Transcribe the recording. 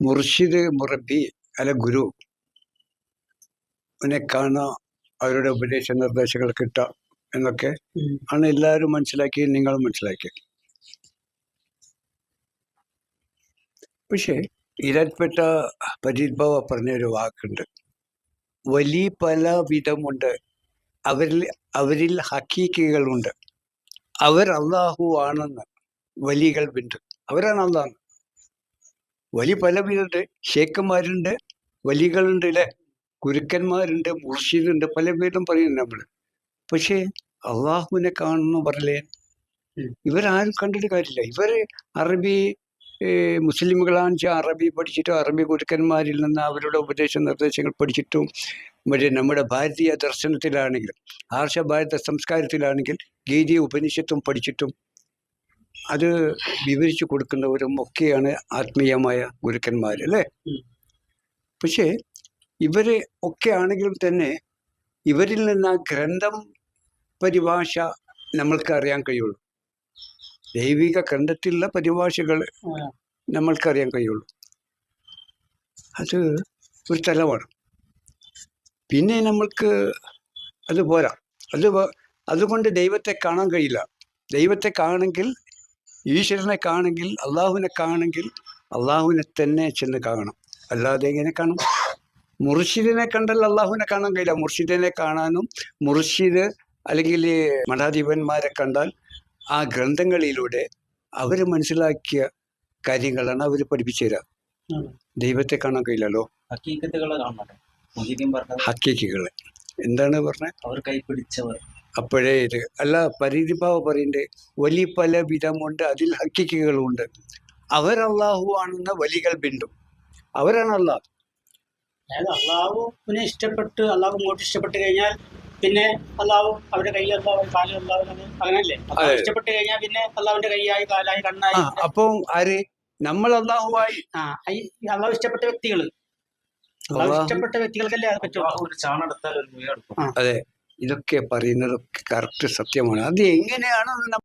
മുർഷിദ് മുറബി അല്ല ഗുരു നെ കാണുക, അവരുടെ ഉപദേശ നിർദ്ദേശങ്ങൾ കിട്ടുക എന്നൊക്കെ ആണ് എല്ലാവരും മനസ്സിലാക്കി, നിങ്ങളും മനസ്സിലാക്കി. പക്ഷേ ഇതിൽപ്പെട്ട പരിഭവ പറഞ്ഞൊരു വാക്കുണ്ട്, വലിയ പല വിധമുണ്ട്, അവരിൽ ഹക്കീക്കികളുണ്ട്, അവർ അള്ളാഹു ആണെന്ന് വലികൾ ബിന്ദു, അവരാണ് അള്ളാഹ്. വലിയ പല വിധമുണ്ട്, ഷേഖന്മാരുണ്ട്, വലികളുണ്ട്, അല്ലേ, ഗുരുക്കന്മാരുണ്ട്, മുർഷിദുണ്ട്, പല പേരും പറയുന്നുണ്ട് നമ്മൾ. പക്ഷേ അള്ളാഹുവിനെ കാണുന്നു പറയലേ, ഇവരാരും കണ്ടിട്ട് കാര്യമില്ല. ഇവർ അറബി മുസ്ലിമുകളാണെന്ന് വെച്ചാൽ അറബി പഠിച്ചിട്ടും അറബി ഗുരുക്കന്മാരിൽ നിന്ന് അവരുടെ ഉപദേശ നിർദ്ദേശങ്ങൾ പഠിച്ചിട്ടും നമ്മുടെ ഭാരതീയ ദർശനത്തിലാണെങ്കിലും ആർഷ ഭാരത സംസ്കാരത്തിലാണെങ്കിൽ ഗീതി ഉപനിഷത്തും പഠിച്ചിട്ടും അത് വിവരിച്ചു കൊടുക്കുന്നവരും ഒക്കെയാണ് ആത്മീയമായ ഗുരുക്കന്മാർ, അല്ലേ. പക്ഷേ ഇവര് ഒക്കെ ആണെങ്കിലും തന്നെ ഇവരിൽ നിന്ന് ആ ഗ്രന്ഥം പരിഭാഷ നമ്മൾക്ക് അറിയാൻ കഴിയുള്ളൂ. ദൈവിക ഗ്രന്ഥത്തിലുള്ള പരിഭാഷകൾ നമ്മൾക്കറിയാൻ കഴിയുള്ളൂ. അത് ഒരു തലമാണ്. പിന്നെ നമ്മൾക്ക് അത് പോരാ. അതുകൊണ്ട് ദൈവത്തെ കാണാൻ കഴിയില്ല. ദൈവത്തെ കാണെങ്കിൽ, ഈശ്വരനെ കാണെങ്കിൽ, അള്ളാഹുവിനെ കാണെങ്കിൽ അള്ളാഹുവിനെ തന്നെ ചെന്ന് കാണണം. അല്ലാതെ എങ്ങനെ കാണും? മുർഷിദിനെ കണ്ടല്ല അള്ളാഹുവിനെ കാണാൻ കഴിയില്ല. മുർഷിദിനെ കാണാനും മുർഷിദ് അല്ലെങ്കിൽ മഠാധിപന്മാരെ കണ്ടാൽ ആ ഗ്രന്ഥങ്ങളിലൂടെ അവർ മനസ്സിലാക്കിയ കാര്യങ്ങളാണ് അവർ പഠിപ്പിച്ചു തരാം. ദൈവത്തെ കാണാൻ കഴിയില്ലല്ലോ. ഹക്കീക്കുകൾ എന്താണ് പറഞ്ഞത്? അവർ കൈപിടിച്ചവർ. അപ്പോഴേ ഇത് അല്ല, പരിധിഭാവ പറയണ്ടേ, വലിയ പല വിധമുണ്ട്, അതിൽ ഹക്കീക്കുകളുണ്ട്, അവർ അള്ളാഹു ആണെന്ന വലികൾ ബിന്ദു, അവരാണ് അള്ളാഹ്. അതായത് അള്ളാഹുവിനെ ഇഷ്ടപ്പെട്ട്, അള്ളാഹു ഇങ്ങോട്ട് ഇഷ്ടപ്പെട്ട് കഴിഞ്ഞാൽ പിന്നെ അള്ളാഹു അവരുടെ കൈ അള്ളാഹു, കാലം അള്ളാഹു, അങ്ങനല്ലേ? ഇഷ്ടപ്പെട്ട് കഴിഞ്ഞാൽ പിന്നെ അള്ളാഹുവിന്റെ കൈയായി, കാലായി, കണ്ണായി. അപ്പം ആര്? നമ്മൾ അള്ളാഹുവായി. അള്ളാഹു ഇഷ്ടപ്പെട്ട വ്യക്തികൾ, ഇഷ്ടപ്പെട്ട വ്യക്തികൾക്കല്ലേ അത് പറ്റുള്ളൂ. അതെ, ഇതൊക്കെ പറയുന്നതൊക്കെ കറക്റ്റ് സത്യമാണ്. അത് എങ്ങനെയാണ്